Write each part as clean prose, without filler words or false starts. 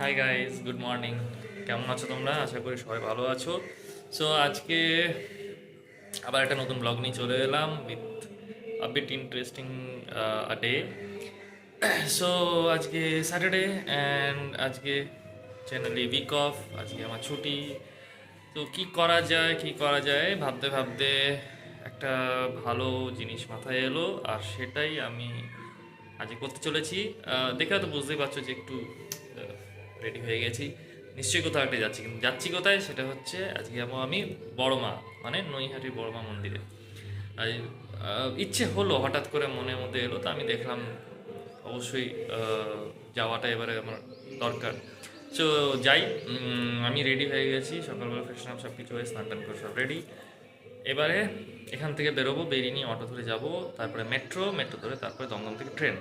Hi guys, good morning. কেমন আছো তোমরা? আশা করি সবাই ভালো আছো। সো আজকে আবার একটা নতুন ব্লগ নিয়ে চলে এলাম with a bit interesting day. So আজকে স্যাটারডে অ্যান্ড আজকে জেনারেলি উইক অফ। আজকে আমার ছুটি। তো কি করা যায় ভাবতে ভাবতে একটা ভালো জিনিস মাথায় এলো, আর সেটাই আমি আজকে করতে চলেছি। দেখে তো বুঝতেই পারছো যে একটু রেডি হয়ে গেছি। নিশ্চয়ই কোথাও একটা যাচ্ছি, কিন্তু যাচ্ছি কোথায় সেটা হচ্ছে আজকে যাবো আমি বড় মা, মানে নৈহাটির বড় মা মন্দিরে। আর ইচ্ছে হলো, হঠাৎ করে মনের মধ্যে এলো, তো আমি দেখলাম অবশ্যই যাওয়াটা এবারে আমার দরকার। সো যাই। আমি রেডি হয়ে গেছি, সকালবেলা ফ্রেশন আপ সব কিছু হয়ে স্নান টান করে সব রেডি। এবারে এখান থেকে বেরোবো, বেরিয়ে নিয়ে অটো ধরে যাব, তারপরে মেট্রো মেট্রো ধরে তারপরে দমদম থেকে ট্রেন।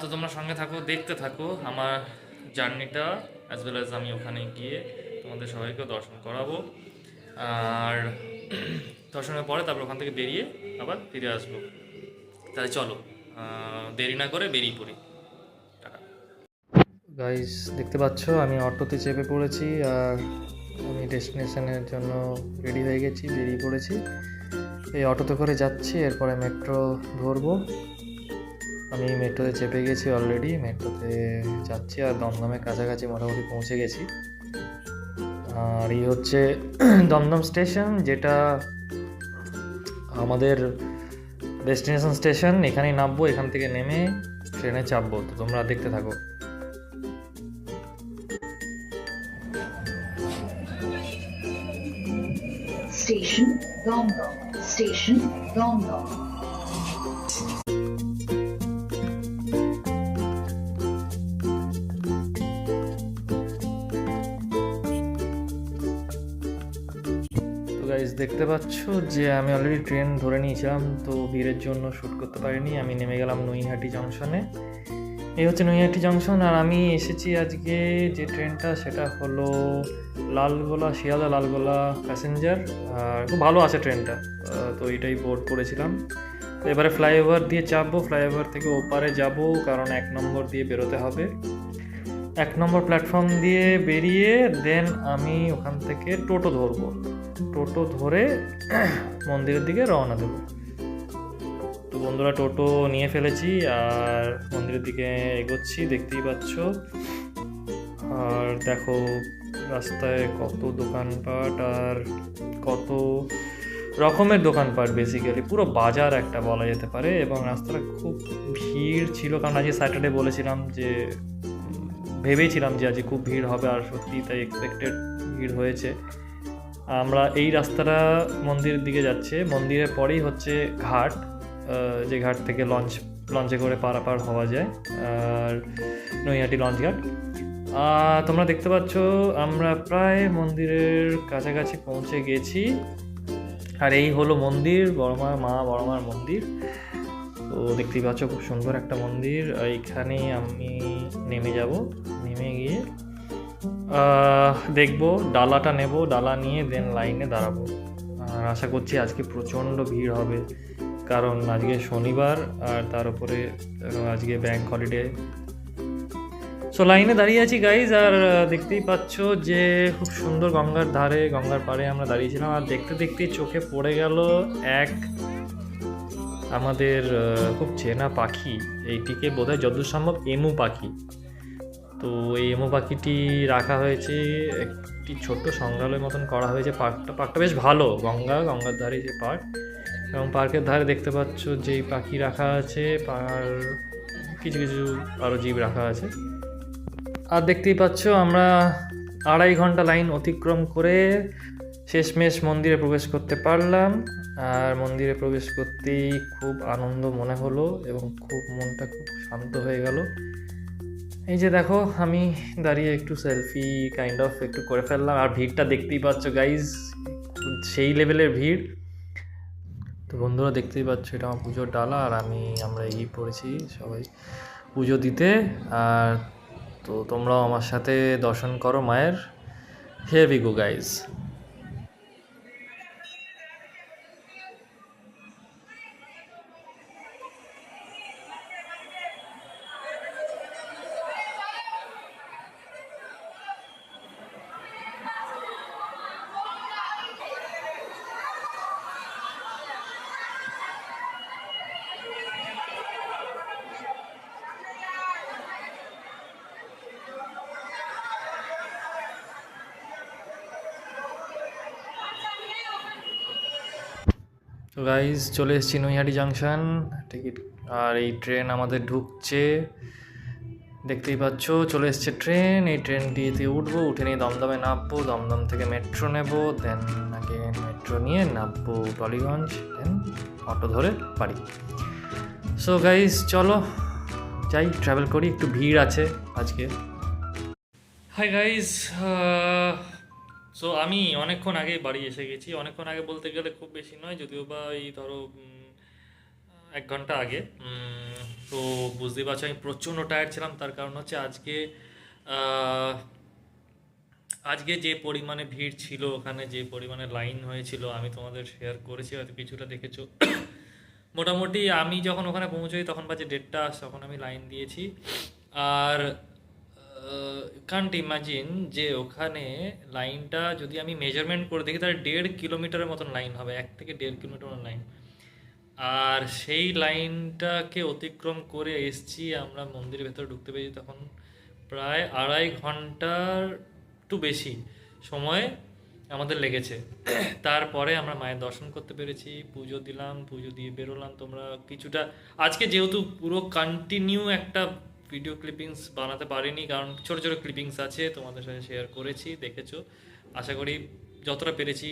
তো তোমরা সঙ্গে থাকো, দেখতে থাকো আমার জার্নিটা, অ্যাজ ওয়েল অ্যাজ আমি ওখানে গিয়ে তোমাদের সবাইকে দর্শন করাবো। আর দর্শনের পরে তারপর ওখান থেকে বেরিয়ে আবার ফিরে আসবো। তাহলে চলো, দেরি না করে বেরিয়ে পড়ি। টাটা। গাইস, দেখতে পাচ্ছ আমি অটোতে চেপে পড়েছি, আর আমি ডেস্টিনেশনের জন্য রেডি হয়ে গেছি, বেরিয়ে পড়েছি। এই অটোতে করে যাচ্ছি, এরপরে মেট্রো ধরবো। আমি মেট্রোতে চেপে গেছি অলরেডি, মেট্রোতে যাচ্ছি, আর দমদমের কাছাকাছি মোটামুটি পৌঁছে গেছি। আর এই হচ্ছে দমদম স্টেশন, যেটা আমাদের ডেস্টিনেশন স্টেশন। এখানেই নামবো, এখান থেকে নেমে ট্রেনে চাপবো। তো তোমরা দেখতে থাকো। Station Dongdong. Station Dongdong. তো গাইজ, দেখতে পাচ্ছ যে আমি অলরেডি ট্রেন ধরে নিয়েছিলাম, তো ভিড়ের জন্য শ্যুট করতে পারিনি। আমি নেমে গেলাম নৈহাটি জংশনে। এই হচ্ছে নৈহাটি জংশন, আর আমি এসেছি আজকে যে ট্রেনটা সেটা হলো লালগোলা, শিয়ালদা লালগোলা প্যাসেঞ্জার। আর খুব ভালো আছে ট্রেনটা। তো এইটাই বোর্ড করেছিলাম। তো এবারে ফ্লাইওভার দিয়ে চাপবো, ফ্লাইওভার থেকে ওপারে যাব, কারণ 1 নম্বর দিয়ে বেরোতে হবে। 1 নম্বর প্ল্যাটফর্ম দিয়ে বেরিয়ে দেন আমি ওখান থেকে টোটো ধরবো। টোটো ধরে মন্দিরের দিকে রওনা দেবো। তো বন্ধুরা, টোটো নিয়ে ফেলেছি আর মন্দিরের দিকে এগোচ্ছি, দেখতেই পাচ্ছ। আর দেখো রাস্তায় কত দোকানপাট, আর কত রকমের দোকানপাট, বেসিক্যালি পুরো বাজার একটা বলা যেতে পারে। এবং রাস্তাটা খুব ভিড় ছিল, কারণ আজকে স্যাটারডে বলেছিলাম যে ভেবেছিলাম যে আজকে খুব ভিড় হবে, আর সত্যি তাই এক্সপেক্টেড ভিড় হয়েছে। আমরা এই রাস্তাটা মন্দিরের দিকে যাচ্ছে, মন্দিরের পরেই হচ্ছে ঘাট, যে ঘাট থেকে লঞ্চে করে পারাপার হওয়া যায়, আর নৈহাটি লঞ্চ ঘাট। তোমরা দেখতে পাচ্ছ আমরা প্রায় মন্দিরের কাছাকাছি পৌঁছে গেছি। আর এই হলো মন্দির, বড়মার মন্দির। তো দেখতেই পাচ্ছ খুব সুন্দর একটা মন্দির। এইখানেই আমি নেমে যাব, নেমে গিয়ে দেখবো, ডালাটা নেব, ডালা নিয়ে দেন লাইনে দাঁড়াবো। আর আশা করছি আজকে প্রচণ্ড ভিড় হবে, কারণ আজকে শনিবার, আর তার উপরে আজকে ব্যাংক হলিডে। সো লাইনে দাঁড়িয়ে আছি গাইজ, আর দেখতেই পাচ্ছ যে খুব সুন্দর গঙ্গার ধারে, গঙ্গার পাড়ে আমরা দাঁড়িয়েছিলাম। আর দেখতে দেখতেই চোখে পড়ে গেল এক আমাদের খুব চেনা পাখি। এইটিকে বোধহয় যতদূর সম্ভব এমু পাখি। তো এই এমু পাখিটি রাখা হয়েছে একটি ছোট্ট সংগ্রহালয়ের মতন করা হয়েছে। পার্কটা বেশ ভালো, গঙ্গার ধারে যে পার্ক, এবং পার্কের ধারে দেখতে পাচ্ছ যেই পাখি রাখা আছে, আর কিছু কিছু আরও জীব রাখা আছে। আর দেখতেই পাচ্ছ আমরা 2.5 ঘন্টা লাইন অতিক্রম করে শেষমেশ মন্দিরে প্রবেশ করতে পারলাম। আর মন্দিরে প্রবেশ করতেই খুব আনন্দ মনে হলো, এবং মনটা খুব শান্ত হয়ে গেল। এই যে দেখো, আমি দাঁড়িয়ে একটু সেলফি কাইন্ড অফ একটু করে ফেললাম। আর ভিড়টা দেখতেই পাচ্ছ গাইজ, সেই লেভেলের ভিড়। তো বন্ধুরা, দেখতেই পাচ্ছ এটা আমার পুজোর ডালা, আর আমরা এগিয়ে পড়েছি সবাই পুজো দিতে। আর তো তোমরাও আমার সাথে দর্শন করো মায়ের। Here we go guys. তো গাইজ চলে এসেছি নৈহাটি জাংশন, টিকিট, আর এই ট্রেন আমাদের ঢুকছে, দেখতেই পাচ্ছ চলে এসছে ট্রেন। এই ট্রেনটিতে উঠবো, উঠে নিয়ে দমদমে নামবো, দমদম থেকে মেট্রো নেব, দেন মেট্রো নিয়ে নামবো টলিগঞ্জ, দেন অটো ধরে বাড়ি। সো গাইজ চলো যাই, ট্রাভেল করি, একটু ভিড় আছে আজকে। হাই গাইজ, সো আমি অনেকক্ষণ আগে বাড়ি এসে গেছি। অনেকক্ষণ আগে বলতে গেলে খুব বেশি নয়, যদিও বা এই ধরো 1 ঘন্টা আগে। তো বুঝতেই পারছো আমি প্রচণ্ড টায়ার্ড ছিলাম। তার কারণ হচ্ছে আজকে যে পরিমাণে ভিড় ছিল, ওখানে যে পরিমাণে লাইন হয়েছিল, আমি তোমাদের শেয়ার করেছি, হয়তো কিছুটা দেখেছো। মোটামুটি আমি যখন ওখানে পৌঁছোই তখন বাজে 1:30, তখন আমি লাইন দিয়েছি। আর কান্ট ইমাজিন যে ওখানে লাইনটা যদি আমি মেজারমেন্ট করে দেখি তাহলে 1.5 কিলোমিটারের মতন লাইন হবে, 1 থেকে 1.5 কিলোমিটার লাইন। আর সেই লাইনটাকে অতিক্রম করে এসছি আমরা মন্দিরের ভেতরে ঢুকতে পেরেছি তখন প্রায় 2.5 ঘন্টার একটু বেশি সময় আমাদের লেগেছে। তারপরে আমরা মায়ের দর্শন করতে পেরেছি, পুজো দিলাম, পুজো দিয়ে বেরোলাম। তোমরা কিছুটা আজকে যেহেতু পুরো কন্টিনিউ একটা ভিডিও ক্লিপিংস বানাতে পারিনি, কারণ ছোটো ছোটো ক্লিপিংস আছে, তোমাদের সাথে শেয়ার করেছি, দেখেছো। আশা করি যতটা পেরেছি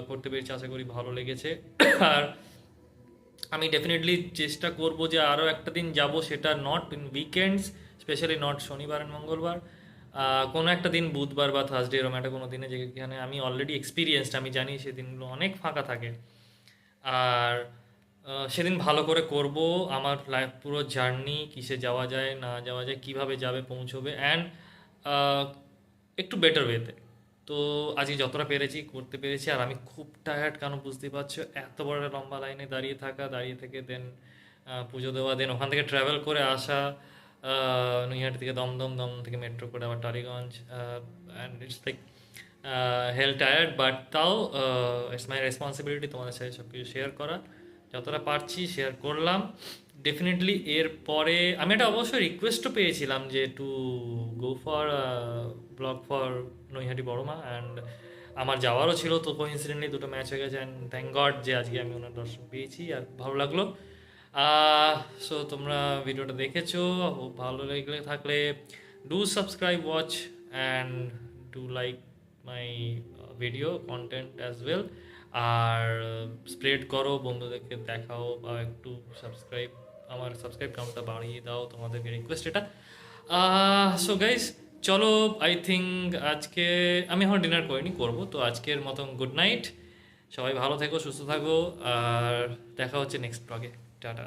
করতে পেরেছি, আশা করি ভালো লেগেছে। আর আমি ডেফিনেটলি চেষ্টা করব যে আরও একটা দিন যাব, সেটা not in weekends, specially not শনিবার অ্যান্ড মঙ্গলবার, কোনো একটা দিন বুধবার বা থার্সডে এরকম একটা কোনো দিনে, যেখানে আমি অলরেডি এক্সপিরিয়েন্সড, আমি জানি সেদিনগুলো অনেক ফাঁকা থাকে। আর সেদিন ভালো করে করব আমার লাইফ পুরো জার্নি, কিসে যাওয়া যায় না যাওয়া যায়, কিভাবে যাবে পৌঁছবে, অ্যান্ড একটু বেটার ওয়েতে। তো আজকে যতটা পেরেছি করতে পেরেছি। আর আমি খুব টায়ার্ড, কেন বুঝতেই পারছো, এত বড় একটা লম্বা লাইনে দাঁড়িয়ে থাকা, দাঁড়িয়ে থেকে দেন পুজো দেওয়া, দেন ওখান থেকে ট্রাভেল করে আসা নৈহাটি থেকে দমদম, দমদম থেকে মেট্রো করে আবার Tollygunge, and it's like hell tired, but তাও ইটস মাই রেসপন্সিবিলিটি তোমাদের সাথে সব কিছু শেয়ার করা। যতটা পারছি শেয়ার করলাম। ডেফিনেটলি এরপরে আমি একটা অবশ্যই রিকোয়েস্টও পেয়েছিলাম যে to go for blog for Naihati Boroma, and আমার যাওয়ারও ছিল। তো কোইন্সিডেন্টলি দুটো ম্যাচ হয়ে গেছে, অ্যান্ড থ্যাংক গড যে আজকে আমি ওনার দর্শন পেয়েছি আর ভালো লাগলো। সো তোমরা ভিডিওটা দেখেছো, খুব ভালো লেগে থাকলে do subscribe, watch and do like my video content as well. আর স্প্রেড করো, বন্ধুদেরকে দেখাও, বা একটু আমার সাবস্ক্রাইব কাউন্টটা বাড়িয়ে দাও, তোমাদেরকে রিকোয়েস্ট এটা। সো গাইস চলো, আই থিঙ্ক আজকে আমি এখন ডিনার করিনি, করবো। তো আজকের মতন গুড নাইট, সবাই ভালো থেকো, সুস্থ থাকো, আর দেখা হচ্ছে নেক্সট ব্লগে। টাটা।